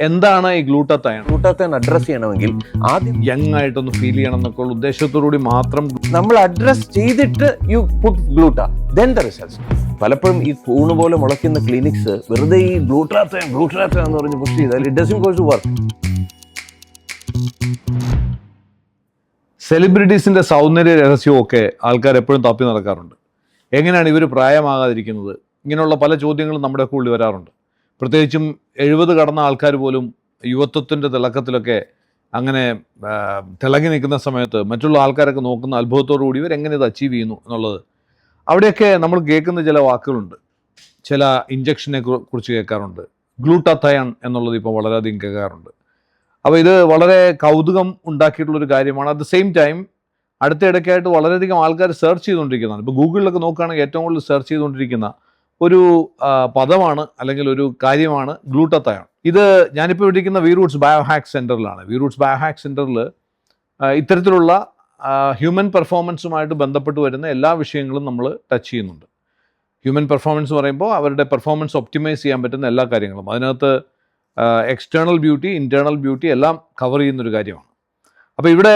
എന്താണ് ഈ ഗ്ലൂട്ടത്തയൺ? Glutathione address ചെയ്യണമെങ്കിൽ ആദ്യം യങ് ആയിട്ടൊന്ന് ഫീൽ ചെയ്യണം എന്നൊക്കെ ഉള്ള ഉദ്ദേശത്തോടുകൂടി മാത്രം നമ്മൾ അഡ്രസ് ചെയ്തിട്ട് you put gluta then the results. പലപ്പോഴും ഈ കൂണ് പോലെ മുളയ്ക്കുന്ന ക്ലിനിക്സ് വെറുതെ ഈ ഗ്ലൂട്ടാത്തയൺ എന്ന് പറഞ്ഞ് പുഷ് ചെയ്താൽ it doesn't go to work. സെലിബ്രിറ്റീസിന്റെ സൗന്ദര്യ രഹസ്യവും ഒക്കെ ആൾക്കാർ എപ്പോഴും തപ്പി നടക്കാറുണ്ട്. എങ്ങനെയാണ് ഇവർ പ്രായമാകാതിരിക്കുന്നത്? ഇങ്ങനെയുള്ള പല ചോദ്യങ്ങളും നമ്മുടെ ഉള്ളിൽ വരാറുണ്ട്. പ്രത്യേകിച്ചും 70 കടന്ന ആൾക്കാർ പോലും യുവത്വത്തിൻ്റെ തിളക്കത്തിലൊക്കെ അങ്ങനെ തിളങ്ങി നിൽക്കുന്ന സമയത്ത് മറ്റുള്ള ആൾക്കാരൊക്കെ നോക്കുന്ന അത്ഭുതത്തോടു കൂടി ഇവരെങ്ങനെ ഇത് അച്ചീവ് ചെയ്യുന്നു എന്നുള്ളത്. അവിടെയൊക്കെ നമ്മൾ കേൾക്കുന്ന ചില വാക്കുകളുണ്ട്. ചില ഇഞ്ചക്ഷനെ കുറിച്ച് കേൾക്കാറുണ്ട്. ഗ്ലൂട്ടാത്തയൺ എന്നുള്ളത് ഇപ്പോൾ വളരെയധികം കേൾക്കാറുണ്ട്. അപ്പോൾ ഇത് വളരെ കൗതുകം ഉണ്ടാക്കിയിട്ടുള്ളൊരു കാര്യമാണ്. അറ്റ് ദ സെയിം ടൈം അടുത്ത ഇടയ്ക്കായിട്ട് വളരെയധികം ആൾക്കാർ സെർച്ച് ചെയ്തുകൊണ്ടിരിക്കുന്നതാണ്. ഇപ്പോൾ ഗൂഗിളിലൊക്കെ നോക്കുകയാണെങ്കിൽ ഏറ്റവും കൂടുതൽ സെർച്ച് ചെയ്തുകൊണ്ടിരിക്കുന്ന ഒരു പദമാണ് അല്ലെങ്കിൽ ഒരു കാര്യമാണ് ഗ്ലൂട്ടത്തയൺ. ഇത് ഞാനിപ്പോൾ ഇരിക്കുന്ന വീറൂട്ട്സ് ബയോഹാക്ക് സെൻറ്ററിലാണ്. വീറൂട്ട്സ് ബയോഹാക്ക് സെൻറ്ററിൽ ഇത്തരത്തിലുള്ള ഹ്യൂമൻ പെർഫോമൻസുമായിട്ട് ബന്ധപ്പെട്ട് വരുന്ന എല്ലാ വിഷയങ്ങളും നമ്മൾ ടച്ച് ചെയ്യുന്നുണ്ട്. ഹ്യൂമൻ പെർഫോമൻസ് പറയുമ്പോൾ അവരുടെ പെർഫോമൻസ് ഒപ്റ്റിമൈസ് ചെയ്യാൻ പറ്റുന്ന എല്ലാ കാര്യങ്ങളും, അതിനകത്ത് എക്സ്റ്റേണൽ ബ്യൂട്ടി, ഇൻറ്റേർണൽ ബ്യൂട്ടി എല്ലാം കവർ ചെയ്യുന്നൊരു കാര്യമാണ്. അപ്പോൾ ഇവിടെ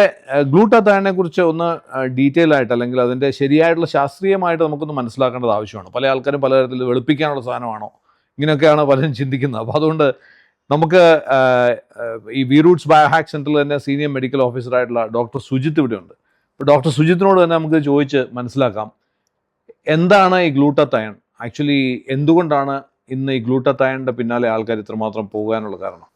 ഗ്ലൂട്ടാത്തയണിനെ കുറിച്ച് ഒന്ന് ഡീറ്റെയിൽ ആയിട്ട് അല്ലെങ്കിൽ അതിൻ്റെ ശരിയായിട്ടുള്ള ശാസ്ത്രീയമായിട്ട് നമുക്കൊന്ന് മനസ്സിലാക്കേണ്ടത് ആവശ്യമാണ്. പല ആൾക്കാരും പലതരത്തിൽ വെളുപ്പിക്കാനുള്ള സാധനമാണോ ഇങ്ങനെയൊക്കെയാണ് പലരും ചിന്തിക്കുന്നത്. അപ്പോൾ അതുകൊണ്ട് നമുക്ക് ഈ വീറൂട്ട്സ് ബയോഹാക്ക് സെൻറ്ററിൽ തന്നെ സീനിയർ മെഡിക്കൽ ഓഫീസറായിട്ടുള്ള ഡോക്ടർ സുജിത്ത് ഇവിടെ ഉണ്ട്. അപ്പോൾ ഡോക്ടർ സുജിത്തിനോട് തന്നെ നമുക്ക് ചോദിച്ച് മനസ്സിലാക്കാം, എന്താണ് ഈ ഗ്ലൂട്ടാത്തയൺ? ആക്ച്വലി എന്തുകൊണ്ടാണ് ഇന്ന് ഈ ഗ്ലൂട്ടാത്തയണിൻ്റെ പിന്നാലെ ആൾക്കാർ ഇത്രമാത്രം പോകാനുള്ള കാരണം?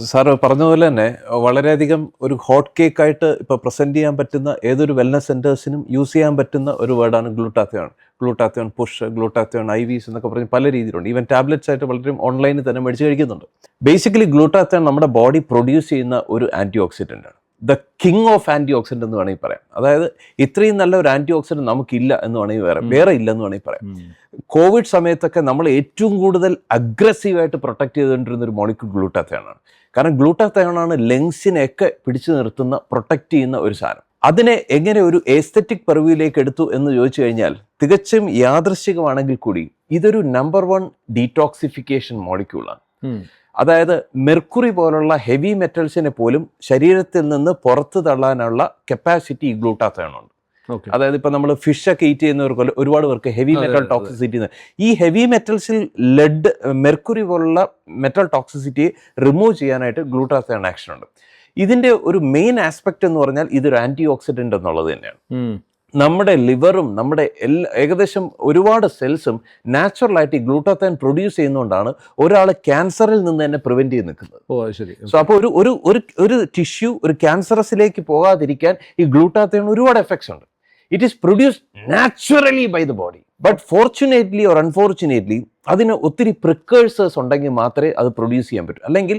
സാറ് പറഞ്ഞതുപോലെ തന്നെ വളരെയധികം ഒരു ഹോട്ട് കേക്ക് ആയിട്ട് ഇപ്പോൾ പ്രസൻറ്റ് ചെയ്യാൻ പറ്റുന്ന ഏതൊരു വെൽനസ് സെൻറ്റേഴ്സിനും യൂസ് ചെയ്യാൻ പറ്റുന്ന ഒരു വേർഡാണ് glutathione. Glutathione push, glutathione IVs എന്നൊക്കെ പറഞ്ഞ് പല രീതിയിലുണ്ട്. ഈവൻ ടാബ്ലറ്റ്സ് ആയിട്ട് വളരെയും ഓൺലൈനിൽ തന്നെ മേടിച്ച് കഴിക്കുന്നുണ്ട്. ബേസിക്കലി ഗ്ലൂട്ടാത്തയൺ നമ്മുടെ ബോഡി പ്രൊഡ്യൂസ് ചെയ്യുന്ന ഒരു ആൻറ്റി ഓക്സിഡൻ്റ് ആണ്. The king of antioxidant എന്ന് വേണമെങ്കിൽ പറയാം. അതായത് ഇത്രയും നല്ല ഒരു ആൻറ്റി ഓക്സിഡൻറ്റ് നമുക്കില്ല എന്ന് വേണമെങ്കിൽ വേറെ ഇല്ലെന്ന് വേണമെങ്കിൽ പറയാം. കോവിഡ് സമയത്തൊക്കെ നമ്മൾ ഏറ്റവും കൂടുതൽ അഗ്രസീവായിട്ട് പ്രൊട്ടക്ട് ചെയ്തുകൊണ്ടിരുന്ന ഒരു മോളിക്യൂൾ ഗ്ലൂട്ടാത്തയണാണ്. കാരണം ഗ്ലൂട്ടാത്തയണാണ് ലങ്സിനെയൊക്കെ പിടിച്ചു നിർത്തുന്ന, പ്രൊട്ടക്ട് ചെയ്യുന്ന ഒരു സാധനം. അതിനെ എങ്ങനെ ഒരു എസ്തെറ്റിക് പെർവ്യൂയിലേക്ക് എടുത്തു എന്ന് ചോദിച്ചു കഴിഞ്ഞാൽ തികച്ചും യാദൃശ്ചികമാണെങ്കിൽ കൂടി ഇതൊരു നമ്പർ 1 ഡീടോക്സിഫിക്കേഷൻ മോളിക്യൂളാണ്. അതായത് മെർക്കുറി പോലുള്ള ഹെവി മെറ്റൽസിനെ പോലും ശരീരത്തിൽ നിന്ന് പുറത്തു തള്ളാനുള്ള കപ്പാസിറ്റി ഈ ഗ്ലൂട്ടാത്തയണുണ്ട്. അതായത് ഇപ്പം നമ്മൾ ഫിഷൊക്കെ ഈറ്റ് ചെയ്യുന്നവർക്ക് ഒരുപാട് പേർക്ക് ഹെവി മെറ്റൽ ടോക്സിസിറ്റി, ഈ ഹെവി മെറ്റൽസിൽ ലെഡ്, മെർക്കുറി പോലുള്ള മെറ്റൽ ടോക്സിസിറ്റി റിമൂവ് ചെയ്യാനായിട്ട് ഗ്ലൂട്ടാത്തയൺ ആക്ഷൻ ഉണ്ട്. ഇതിൻ്റെ ഒരു മെയിൻ ആസ്പെക്ട് എന്ന് പറഞ്ഞാൽ ഇതൊരു ആൻറ്റി ഓക്സിഡൻ്റ് എന്നുള്ളത് തന്നെയാണ്. നമ്മുടെ ലിവറും നമ്മുടെ ഏകദേശം ഒരുപാട് സെൽസും നാച്ചുറലായിട്ട് ഈ ഗ്ലൂട്ടാത്തയൺ പ്രൊഡ്യൂസ് ചെയ്യുന്നതുകൊണ്ടാണ് ഒരാൾ ക്യാൻസറിൽ നിന്ന് തന്നെ പ്രിവെന്റ് ചെയ്ത് നിൽക്കുന്നത്. സോ അപ്പോൾ ഒരു ടിഷ്യൂ ഒരു ക്യാൻസറസിലേക്ക് പോകാതിരിക്കാൻ ഈ ഗ്ലൂട്ടാത്തയൺ ഒരുപാട് എഫക്ട്സ് ഉണ്ട്. It is produced naturally by the body. But fortunately or unfortunately അതിന് ഒത്തിരി പ്രിക്കേഴ്സേഴ്സ് ഉണ്ടെങ്കിൽ മാത്രമേ അത് പ്രൊഡ്യൂസ് ചെയ്യാൻ പറ്റൂ. അല്ലെങ്കിൽ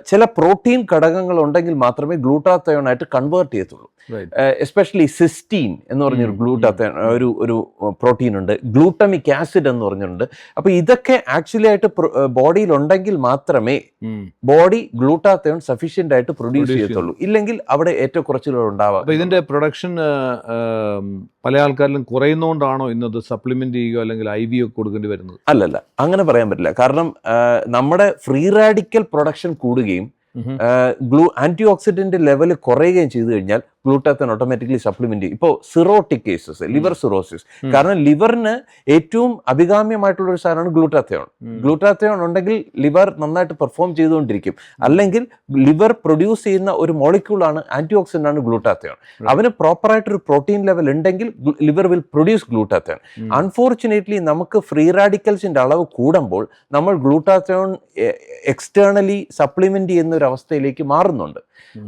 ചില പ്രോട്ടീൻ ഘടകങ്ങൾ ഉണ്ടെങ്കിൽ മാത്രമേ ഗ്ലൂട്ടാത്തയൺ ആയിട്ട് കൺവേർട്ട് ചെയ്യത്തുള്ളൂ. എസ്പെഷ്യലി സിസ്റ്റീൻ എന്ന് പറഞ്ഞൊരു ഗ്ലൂട്ടാത്തയൺ ഒരു പ്രോട്ടീൻ ഉണ്ട്, ഗ്ലൂട്ടമിക് ആസിഡ് എന്ന് പറഞ്ഞിട്ടുണ്ട്. അപ്പോൾ ഇതൊക്കെ ആക്ച്വലി ആയിട്ട് ബോഡിയിൽ ഉണ്ടെങ്കിൽ മാത്രമേ ബോഡി ഗ്ലൂട്ടാത്തയൺ സഫീഷ്യൻ്റ് ആയിട്ട് പ്രൊഡ്യൂസ് ചെയ്യത്തുള്ളൂ. ഇല്ലെങ്കിൽ അവിടെ ഏറ്റക്കുറച്ചിലുകൾ ഉണ്ടാവാം. അപ്പോൾ ഇതിന്റെ പ്രൊഡക്ഷൻ പല ആൾക്കാരിലും കുറയുന്നതുകൊണ്ടാണോ ഇന്നത് സപ്ലിമെന്റ് ചെയ്യുകയോ അല്ലെങ്കിൽ IV ഒക്കെ കൊടുക്കേണ്ടി വരുന്നത്? അല്ലല്ല, അങ്ങനെ പറയാൻ പറ്റില്ല. കാരണം നമ്മുടെ ഫ്രീ റാഡിക്കൽ പ്രൊഡക്ഷൻ കൂടുകയും ആന്റി ഓക്സിഡന്റ് ലെവൽ കുറയുകയും ചെയ്തു കഴിഞ്ഞാൽ ഗ്ലൂട്ടാത്തയൺ ഓട്ടോമാറ്റിക്കലി സപ്ലിമെന്റ് ചെയ്യും. ഇപ്പോൾ സിറോട്ടിക് കേസസ്, ലിവർ സിറോസിസ്, കാരണം ലിവറിന് ഏറ്റവും അഭികാമ്യമായിട്ടുള്ള ഒരു സാധനമാണ് ഗ്ലൂട്ടാത്തയൺ. ഗ്ലൂട്ടാത്തയൺ ഉണ്ടെങ്കിൽ ലിവർ നന്നായിട്ട് പെർഫോം ചെയ്തുകൊണ്ടിരിക്കും. അല്ലെങ്കിൽ ലിവർ പ്രൊഡ്യൂസ് ചെയ്യുന്ന ഒരു മോളിക്യൂളാണ് ആന്റി ഓക്സിഡന്റ് ആണ് ഗ്ലൂട്ടാത്തയൺ. അവന് പ്രോപ്പറായിട്ടൊരു പ്രോട്ടീൻ ലെവൽ ഉണ്ടെങ്കിൽ liver will produce glutathione. Unfortunately നമുക്ക് ഫ്രീ റാഡിക്കൽസിന്റെ അളവ് കൂടുമ്പോൾ നമ്മൾ ഗ്ലൂട്ടാത്തയൺ എക്സ്റ്റേണലി സപ്ലിമെന്റ് ചെയ്യുന്ന ഒരു അവസ്ഥയിലേക്ക് മാറുന്നുണ്ട്.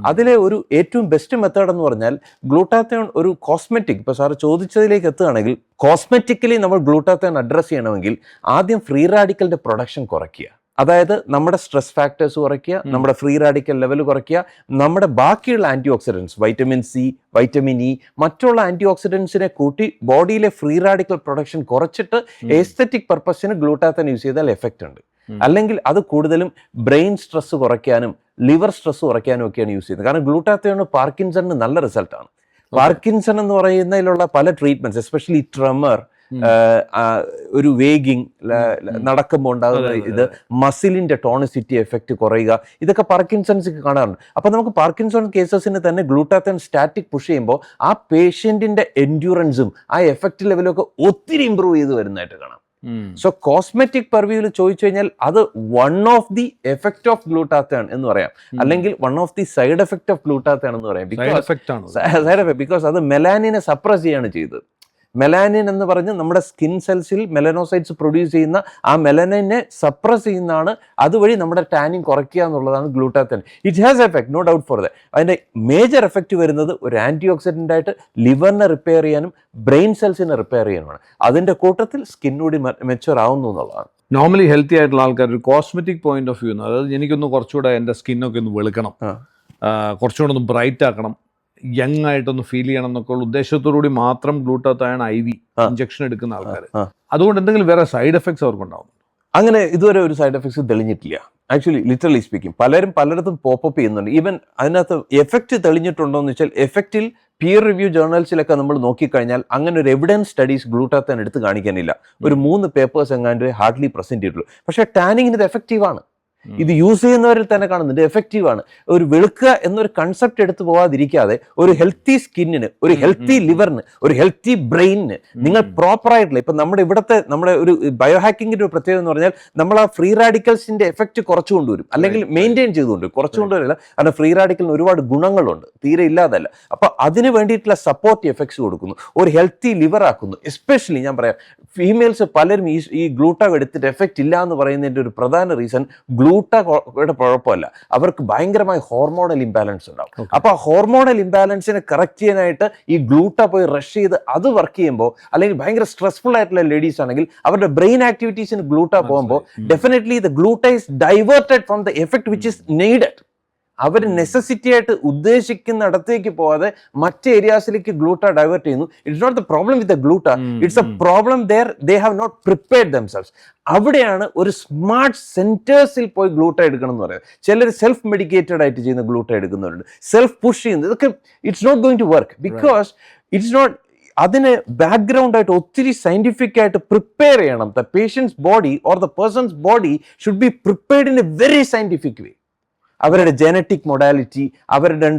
അതിലെ ഒരു ഏറ്റവും ബെസ്റ്റ് മെത്തേഡ് എന്ന് പറഞ്ഞാൽ ഗ്ലൂട്ടാത്തയൺ ഒരു കോസ്മെറ്റിക്, ഇപ്പോൾ സാറ് ചോദിച്ചതിലേക്ക് എത്തുകയാണെങ്കിൽ കോസ്മെറ്റിക്കലി നമ്മൾ ഗ്ലൂട്ടാത്തയൺ അഡ്രസ് ചെയ്യണമെങ്കിൽ ആദ്യം ഫ്രീ റാഡിക്കലിന്റെ പ്രൊഡക്ഷൻ കുറയ്ക്കുക. അതായത് നമ്മുടെ സ്ട്രെസ് ഫാക്ടേഴ്സ് കുറയ്ക്കുക, നമ്മുടെ ഫ്രീ റാഡിക്കൽ ലെവൽ കുറയ്ക്കുക, നമ്മുടെ ബാക്കിയുള്ള antioxidants vitamin C, vitamin E, മറ്റുള്ള ആൻറ്റി ഓക്സിഡൻസിനെ കൂട്ടി ബോഡിയിലെ ഫ്രീ റാഡിക്കൽ പ്രൊഡക്ഷൻ കുറച്ചിട്ട് എസ്തെറ്റിക് പർപ്പസിന് ഗ്ലൂട്ടാത്തയൺ യൂസ് ചെയ്താൽ എഫക്റ്റ് ഉണ്ട്. അല്ലെങ്കിൽ അത് കൂടുതലും ബ്രെയിൻ സ്ട്രെസ് കുറയ്ക്കാനും ലിവർ സ്ട്രെസ് കുറയ്ക്കാനും ഒക്കെയാണ് യൂസ് ചെയ്യുന്നത്. കാരണം ഗ്ലൂട്ടാത്തയൺ പാർക്കിൻസണിന് നല്ല റിസൾട്ടാണ്. പാർക്കിൻസൺ എന്ന് പറയുന്നതിലുള്ള പല ട്രീറ്റ്മെന്റ്സ്, എസ്പെഷ്യലി ട്രെമർ, ഒരു വേഗിങ് നടക്കുമ്പോൾ ഉണ്ടാകുന്ന ഇത്, മസിലിന്റെ ടോണിസിറ്റി എഫക്റ്റ് കുറയുക, ഇതൊക്കെ പാർക്കിൻസൺസിക്ക് കാണാറുണ്ട്. അപ്പൊ നമുക്ക് പാർക്കിൻസൺ കേസസിന് തന്നെ ഗ്ലൂട്ടാത്തയോൺ സ്റ്റാറ്റിക് പുഷ് ചെയ്യുമ്പോൾ ആ പേഷ്യന്റിന്റെ എൻഡ്യൂറൻസും ആ എഫക്റ്റ് ലെവലും ഒക്കെ ഒത്തിരി ഇമ്പ്രൂവ് ചെയ്ത് വരുന്നതായിട്ട് കാണാം. സോ കോസ്മെറ്റിക് പെർവ്യൂവിൽ ചോദിച്ചു കഴിഞ്ഞാൽ അത് one of the effect of glutathione എന്ന് പറയാം, അല്ലെങ്കിൽ one of the side effect of glutathione എന്ന് പറയാം. സൈഡ് എഫക്ട് ബിക്കോസ് അത് മെലാനിനെ സപ്രസ് ചെയ്യാണ് ചെയ്തത്. മെലാനിൻ എന്ന് പറഞ്ഞ് നമ്മുടെ സ്കിൻ സെൽസിൽ മെലനോസൈറ്റ്സ് പ്രൊഡ്യൂസ് ചെയ്യുന്ന ആ മെലനിനെ സപ്രസ് ചെയ്യുന്നതാണ്, അതുവഴി നമ്മുടെ ടാനിങ് കുറയ്ക്കുക എന്നുള്ളതാണ് glutathione. It has effect, no doubt for that. അതിൻ്റെ മേജർ എഫക്റ്റ് വരുന്നത് ഒരു ആൻറ്റി ഓക്സിഡൻ്റ് ആയിട്ട് ലിവറിനെ റിപ്പയർ ചെയ്യാനും ബ്രെയിൻ സെൽസിനെ റിപ്പയർ ചെയ്യാനുമാണ്. അതിൻ്റെ കൂട്ടത്തിൽ സ്കിന്നൂടി മെച്ചുവർ ആവുന്നു എന്നുള്ളതാണ്. നോർമലി ഹെൽത്തി ആയിട്ടുള്ള ആൾക്കാർ ഒരു കോസ്മെറ്റിക് പോയിന്റ് ഓഫ് വ്യൂ, അതായത് എനിക്കൊന്ന് കുറച്ചുകൂടെ എൻ്റെ സ്കിന്നൊക്കെ ഒന്ന് വെളുക്കണം, കുറച്ചുകൂടെ ഒന്ന് ബ്രൈറ്റ് ആക്കണം, യങ് ആയിട്ടൊന്ന് ഫീൽ ചെയ്യണം എന്നൊക്കെ ഉള്ള ഉദ്ദേശത്തോടുകൂടി മാത്രം ഗ്ലൂട്ടാത്തയോൺ IV ഇഞ്ചക്ഷൻ എടുക്കുന്ന ആൾക്കാർ, അതുകൊണ്ട് എന്തെങ്കിലും വേറെ സൈഡ് എഫക്ട്സ് അവർക്കുണ്ടാവും? അങ്ങനെ ഇതുവരെ ഒരു സൈഡ് എഫക്ട്സ് തെളിഞ്ഞിട്ടില്ല. ആക്ച്വലി ലിറ്ററലി സ്പീക്കിംഗ് പലയിടത്തും പോപ്പപ്പ് ചെയ്യുന്നുണ്ട്. ഈവൻ അതിനകത്ത് എഫക്റ്റ് തെളിഞ്ഞിട്ടുണ്ടോ എന്ന് വെച്ചാൽ എഫക്റ്റിൽ പിയർ റിവ്യൂ ജേർണൽസിലൊക്കെ നമ്മൾ നോക്കിക്കഴിഞ്ഞാൽ അങ്ങനെ ഒരു എവിഡൻസ് സ്റ്റഡീസ് ഗ്ലൂട്ടാത്തയോൺ എടുത്ത് കാണിക്കാനില്ല. ഒരു 3 പേപ്പേഴ്സ് എങ്ങാണ്ട് ഹാർഡ്ലി പ്രസന്റ് ചെയ്തിട്ടുള്ളൂ. പക്ഷേ ടാനിങ്ങിന് ഇത് എഫക്റ്റീവാണ്. ഇത് യൂസ് ചെയ്യുന്നവരിൽ തന്നെ കാണുന്നുണ്ട്, എഫക്റ്റീവാണ്. ഒരു വെളുക്കുക എന്നൊരു കൺസെപ്റ്റ് എടുത്തു പോകാതിരിക്കാതെ ഒരു ഹെൽത്തി സ്കിന്നിന്, ഒരു ഹെൽത്തി ലിവറിന്, ഒരു ഹെൽത്തി ബ്രെയിനിന് നിങ്ങൾ പ്രോപ്പറായിട്ടുള്ള, ഇപ്പം നമ്മുടെ ഒരു ബയോ ഹാക്കിങ്ങിന്റെ ഒരു പ്രത്യേകത എന്ന് പറഞ്ഞാൽ നമ്മൾ ആ ഫ്രീ റാഡിക്കൽസിന്റെ എഫക്റ്റ് കുറച്ചു കൊണ്ടുവരും, അല്ലെങ്കിൽ മെയിൻറ്റെയിൻ ചെയ്തുകൊണ്ടുവരും. കുറച്ചു കൊണ്ടുവരില്ല, കാരണം ഫ്രീ റാഡിക്കലിന് ഒരുപാട് ഗുണങ്ങളുണ്ട്, തീരെ ഇല്ലാതല്ല. അപ്പൊ അതിന് വേണ്ടിയിട്ടുള്ള സപ്പോർട്ട് എഫക്ട്സ് കൊടുക്കുന്നു, ഒരു ഹെൽത്തി ലിവർ ആക്കുന്നു. എസ്പെഷ്യലി ഞാൻ പറയാം, ഫീമെയിൽസ് പലരും ഈ ഗ്ലൂട്ടാ എടുത്തിട്ട് എഫക്റ്റ് ഇല്ല എന്ന് പറയുന്നതിന്റെ ഒരു പ്രധാന റീസൺ ഗ്ലൂട്ടയുടെ കുഴപ്പമല്ല, അവർക്ക് ഭയങ്കരമായ ഹോർമോണൽ ഇംബാലൻസ് ഉണ്ടാവും. അപ്പൊ ആ ഹോർമോണൽ ഇംബാലൻസിനെ കറക്റ്റ് ചെയ്യാനായിട്ട് ഈ ഗ്ലൂട്ട പോയി റഷ് ചെയ്ത് അത് വർക്ക് ചെയ്യുമ്പോൾ, അല്ലെങ്കിൽ ഭയങ്കര സ്ട്രെസ്ഫുൾ ആയിട്ടുള്ള ലേഡീസ് ആണെങ്കിൽ അവരുടെ ബ്രെയിൻ ആക്ടിവിറ്റീസിന് ഗ്ലൂട്ട പോകുമ്പോൾ definitely the gluta is diverted from the effect which is needed. അവർ നെസസിറ്റി ആയിട്ട് ഉദ്ദേശിക്കുന്നിടത്തേക്ക് പോവാതെ മറ്റ് ഏരിയാസിലേക്ക് ഗ്ലൂട്ട ഡൈവേർട്ട് ചെയ്യുന്നു. It's not the problem with the gluta, it's a problem they have not prepared themselves. അവിടെയാണ് ഒരു സ്മാർട്ട് സെന്റേഴ്സിൽ പോയി ഗ്ലൂട്ട എടുക്കണം എന്ന് പറയുന്നത്. ചിലർ സെൽഫ് മെഡിക്കേറ്റഡ് ആയിട്ട് ചെയ്യുന്ന ഗ്ലൂട്ട എടുക്കുന്നവരുണ്ട്, സെൽഫ് പുഷ് ചെയ്യുന്നത്. ഇതൊക്കെ it's not going to work, because it's not, അതിന് ബാക്ക്ഗ്രൗണ്ട് ആയിട്ട് ഒത്തിരി സയന്റിഫിക് ആയിട്ട് പ്രിപ്പയർ ചെയ്യണം. The patient's body or the person's body should be prepared in a very scientific way. അവരുടെ ജനറ്റിക് മൊഡാലിറ്റി, അവരുടെ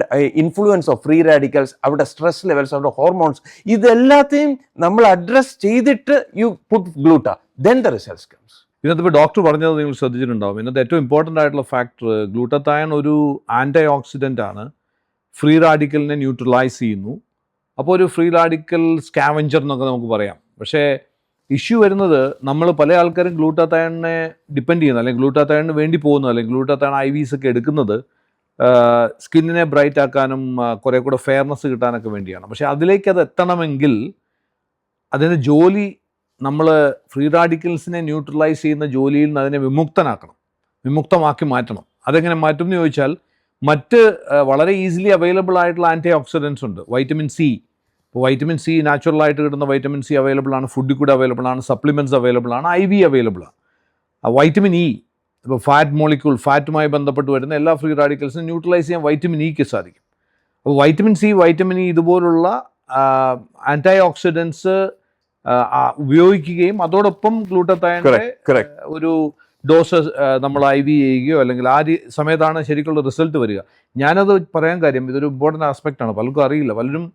ഇൻഫ്ലുവൻസ് ഓഫ് ഫ്രീ റാഡിക്കൽസ്, അവരുടെ stress levels, അവരുടെ hormones, ഇതെല്ലാത്തെയും നമ്മൾ അഡ്രസ് ചെയ്തിട്ട് you put gluta, then the results comes. ഇന്നത്തെ doctor പറഞ്ഞത് നിങ്ങൾ ശ്രദ്ധിച്ചിട്ടുണ്ടാവും. ഇന്നത്തെ ഏറ്റവും ഇമ്പോർട്ടൻ്റ് ആയിട്ടുള്ള ഫാക്ടർ, ഗ്ലൂട്ടാത്തയോൺ ഒരു ആൻറ്റി ഓക്സിഡൻ്റ് ആണ്, ഫ്രീ റാഡിക്കലിനെ ന്യൂട്രലൈസ് ചെയ്യുന്നു. അപ്പോൾ ഒരു ഫ്രീ റാഡിക്കൽ സ്കാവഞ്ചർ എന്നൊക്കെ നമുക്ക് പറയാം. പക്ഷേ ഇഷ്യൂ വരുന്നത്, നമ്മൾ പല ആൾക്കാരും ഗ്ലൂട്ടാത്തയോണിനെ ഡിപ്പെൻഡ് ചെയ്യുന്നത്, അല്ലെങ്കിൽ ഗ്ലൂട്ടാത്തയോണിന് വേണ്ടി പോകുന്നത്, അല്ലെങ്കിൽ ഗ്ലൂട്ടാത്തയോൺ IVs ഒക്കെ എടുക്കുന്നത് സ്കിന്നിനെ ബ്രൈറ്റ് ആക്കാനും കുറേ കൂടെ ഫെയർനെസ് കിട്ടാനൊക്കെ വേണ്ടിയാണ്. പക്ഷേ അതിലേക്ക് അത് എത്തണമെങ്കിൽ അതിന് ജോലി, നമ്മൾ ഫ്രീ റാഡിക്കൽസിനെ ന്യൂട്രലൈസ് ചെയ്യുന്ന ജോലിയിൽ നിന്ന് അതിനെ വിമുക്തമാക്കി മാറ്റണം. അതെങ്ങനെ മാറ്റും എന്ന് ചോദിച്ചാൽ, മറ്റ് വളരെ ഈസിലി അവൈലബിൾ ആയിട്ടുള്ള ആൻറ്റി ഓക്സിഡൻസ് ഉണ്ട്. വൈറ്റമിൻ C, ഇപ്പോൾ വൈറ്റമിൻ C നാച്ചുറലായിട്ട് കിട്ടുന്ന വൈറ്റമിൻ C അവൈലബിൾ ആണ്, ഫുഡിൽ കൂടെ അവൈലബിൾ ആണ്, സപ്ലിമെൻറ്റ്സ് അവൈലബിൾ ആണ്, IV അവൈലബിൾ ആണ്. വൈറ്റമിൻ E, ഇപ്പോൾ ഫാറ്റുമായി ബന്ധപ്പെട്ട് വരുന്ന എല്ലാ ഫ്രീ റാഡിക്കൽസിനും ന്യൂട്രലൈസ് ചെയ്യാൻ വൈറ്റമിൻ Eക്ക് സാധിക്കും. അപ്പോൾ വൈറ്റമിൻ C, വൈറ്റമിൻ E ഇതുപോലുള്ള ആൻറ്റി ഓക്സിഡൻസ് ഉപയോഗിക്കുകയും അതോടൊപ്പം ഗ്ലൂട്ടാത്തയോണിന്റെ ഒരു ഡോസ് നമ്മൾ IV ചെയ്യുകയോ, അല്ലെങ്കിൽ ആ സമയത്താണ് ശരിക്കുള്ള റിസൾട്ട് വരിക. ഞാനത് പറയാൻ കാര്യം, ഇതൊരു ഇമ്പോർട്ടൻ്റ് ആസ്പെക്റ്റ് ആണ്. പലർക്കും അറിയില്ല. പലരും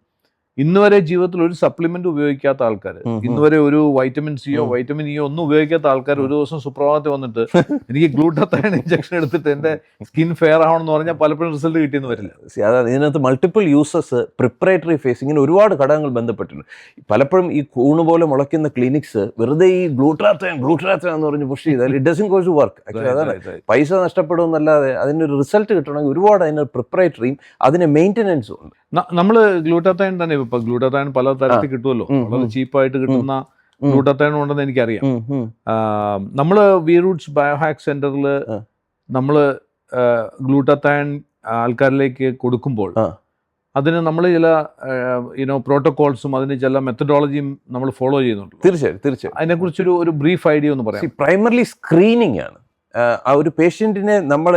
ഇന്ന് വരെ ജീവിതത്തിൽ ഒരു സപ്ലിമെന്റ് ഉപയോഗിക്കാത്ത ആൾക്കാർ, ഇന്ന് വരെ ഒരു വൈറ്റമിൻ സിയോ വൈറ്റമിൻ ഇയോ ഒന്നും ഉപയോഗിക്കാത്ത ആൾക്കാർ ഒരു ദിവസം സുപ്രഭാതത്തിൽ വന്നിട്ട് എനിക്ക് ഗ്ലൂട്ടാത്തയോൺ ഇഞ്ചക്ഷൻ എടുത്തിട്ട് എൻ്റെ സ്കിൻ ഫെയർ ആവണമെന്ന് പറഞ്ഞാൽ പലപ്പോഴും റിസൾട്ട് കിട്ടിയെന്ന് വരില്ല. അതായത് ഇതിനകത്ത് മൾട്ടിപ്പിൾ യൂസസ്, പ്രിപ്പറേറ്ററി ഫേസ്, ഇങ്ങനെ ഒരുപാട് ഘടകങ്ങൾ ബന്ധപ്പെട്ടിട്ടുണ്ട്. പലപ്പോഴും ഈ കൂണ് പോലെ മുളയ്ക്കുന്ന ക്ലിനിക്സ് വെറുതെ ഈ ഗ്ലൂട്ടാത്തയോൺ എന്ന് പറഞ്ഞ് പുഷ് ചെയ്താൽ it doesn't go to work. അതാണ്, പൈസ നഷ്ടപ്പെടുമെന്നല്ലാതെ അതിനൊരു റിസൾട്ട് കിട്ടണമെങ്കിൽ ഒരുപാട് അതിന് പ്രിപ്പറേറ്ററിയും അതിന് മെയിൻ്റനൻസും ഉണ്ട്. നമ്മൾ ഗ്ലൂട്ടാത്തയോൺ തന്നെ, ഇപ്പൊ ഗ്ലൂട്ടാത്തയോൺ പല തരത്തിൽ കിട്ടുമല്ലോ, വളരെ ചീപ്പായിട്ട് കിട്ടുന്ന ഗ്ലൂട്ടാത്തയോൺ ഉണ്ടെന്ന് എനിക്കറിയാം. നമ്മൾ വി റൂട്ട്സ് ബയോഹാക്ക് സെന്ററിൽ നമ്മൾ ഗ്ലൂട്ടാത്തയോൺ ആൾക്കാരിലേക്ക് കൊടുക്കുമ്പോൾ അതിന് നമ്മൾ ചില പ്രോട്ടോകോൾസും അതിന് ചില മെത്തഡോളജിയും നമ്മൾ ഫോളോ ചെയ്യുന്നുണ്ട്. തീർച്ചയായും. അതിനെക്കുറിച്ചൊരു ബ്രീഫ് ഐഡിയ ഒന്ന് പറയാം. പ്രൈമർലി സ്ക്രീനിങ് ആണ്. ആ ഒരു പേഷ്യൻറ്റിനെ നമ്മൾ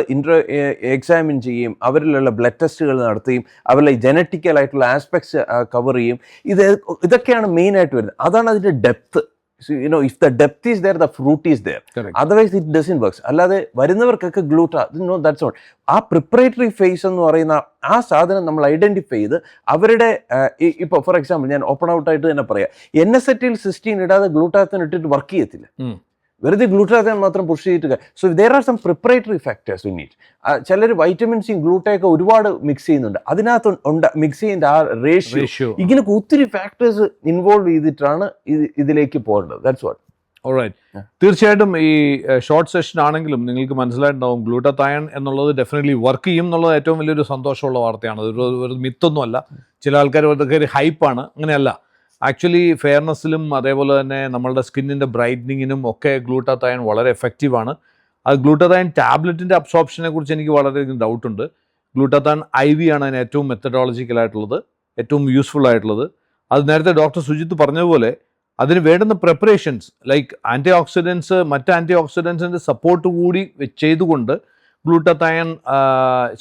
എക്സാമിൻ ചെയ്യും, അവരിലുള്ള ബ്ലഡ് ടെസ്റ്റുകൾ നടത്തുകയും അവരിലെ ജനറ്റിക്കൽ ആയിട്ടുള്ള ആസ്പെക്ട്സ് കവർ ചെയ്യും. ഇതൊക്കെയാണ് മെയിനായിട്ട് വരുന്നത്. അതാണ് അതിൻ്റെ depth. if the depth is there, the fruit is there. Correct. Otherwise it doesn't work. അല്ലാതെ വരുന്നവർക്കൊക്കെ that's not. ആ പ്രിപ്പറേറ്ററി ഫേസ് എന്ന് പറയുന്ന ആ സാധനം നമ്മൾ ഐഡന്റിഫൈ ചെയ്ത് അവരുടെ ഇപ്പോൾ ഫോർ എക്സാമ്പിൾ ഞാൻ ഓപ്പൺ ഔട്ട് ആയിട്ട് തന്നെ പറയാം, NSAID-cysteine ഇടാതെ ഗ്ലൂട്ടാത്തൻ ഇട്ടിട്ട് വർക്ക് ചെയ്യത്തില്ല. വെറുതെ ഗ്ലൂട്ടാത്തൻ മാത്രം പുഷ് ചെയ്തിട്ട്. So there are some preparatory factors we need. ചിലർ വൈറ്റമിൻ സി ഗ്ലൂട്ടയൊക്കെ ഒരുപാട് മിക്സ് ചെയ്യുന്നുണ്ട്. അതിനകത്ത് മിക്സ് ചെയ്യുന്ന ആ റേഷ്യോ ഇങ്ങനെ ഒത്തിരി ഫാക്ടേഴ്സ് ഇൻവോൾവ് ചെയ്തിട്ടാണ് ഇതിലേക്ക് പോകേണ്ടത്. That's what. ഓൾറൈറ്റ്. തീർച്ചയായിട്ടും ഈ ഷോർട്ട് സെഷൻ ആണെങ്കിലും നിങ്ങൾക്ക് മനസ്സിലായിട്ടുണ്ടാവും ഗ്ലൂട്ടത്തയൺ എന്നുള്ളത് ഡെഫിനറ്റ്ലി വർക്ക് ചെയ്യും എന്നുള്ളത് ഏറ്റവും വലിയൊരു സന്തോഷമുള്ള വാർത്തയാണ്. ഒരു മിത്തൊന്നുമല്ല. ചില ആൾക്കാർ അതൊക്കെ ഒരു ഹൈപ്പാണ്. അങ്ങനെയല്ല. ആക്ച്വലി ഫെയർനെസ്സിലും അതേപോലെ തന്നെ നമ്മളുടെ സ്കിന്നിൻ്റെ ബ്രൈറ്റനിങ്ങിനും ഒക്കെ ഗ്ലൂട്ടാത്തയൺ വളരെ എഫക്റ്റീവാണ്. അത് ഗ്ലൂട്ടാത്തയൺ ടാബ്ലറ്റിൻ്റെ അബ്സോർപ്ഷനെ കുറിച്ച് എനിക്ക് വളരെയധികം ഡൗട്ടുണ്ട്. ഗ്ലൂട്ടാത്തയൺ IV ആണ് അതിന് ഏറ്റവും മെത്തഡോളജിക്കലായിട്ടുള്ളത്, ഏറ്റവും യൂസ്ഫുൾ ആയിട്ടുള്ളത്. അത് നേരത്തെ ഡോക്ടർ സുജിത്ത് പറഞ്ഞതുപോലെ അതിന് വേണ്ടുന്ന പ്രിപ്പറേഷൻസ് ലൈക്ക് ആൻറ്റി ഓക്സിഡൻസ്, മറ്റ് ആൻറ്റി ഓക്സിഡൻസിൻ്റെ സപ്പോർട്ട് കൂടി ചെയ്തുകൊണ്ട് ഗ്ലൂട്ടാത്തയൺ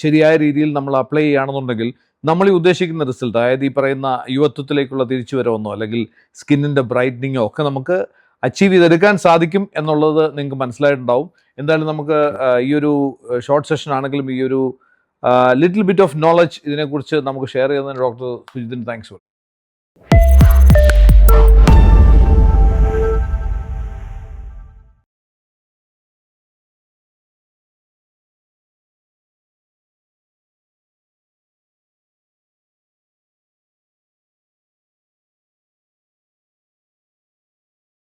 ശരിയായ രീതിയിൽ നമ്മൾ അപ്ലൈ ചെയ്യുകയാണെന്നുണ്ടെങ്കിൽ നമ്മൾ ഈ ഉദ്ദേശിക്കുന്ന റിസൾട്ട്, അതായത് ഈ പറയുന്ന യുവത്വത്തിലേക്കുള്ള തിരിച്ചുവരവെന്നോ അല്ലെങ്കിൽ സ്കിന്നിൻ്റെ ബ്രൈറ്റനിങ്ങോ ഒക്കെ നമുക്ക് അച്ചീവ് ചെയ്തെടുക്കാൻ സാധിക്കും എന്നുള്ളത് നിങ്ങൾക്ക് മനസ്സിലായിട്ടുണ്ടാവും. എന്തായാലും നമുക്ക് ഈ ഒരു ഷോർട്ട് സെഷൻ ആണെങ്കിലും ഈ ഒരു ലിറ്റിൽ ബിറ്റ് ഓഫ് നോളജ് ഇതിനെക്കുറിച്ച് നമുക്ക് ഷെയർ ചെയ്യുന്നതിന് ഡോക്ടർ സുജിത്തിന് താങ്ക്സ്.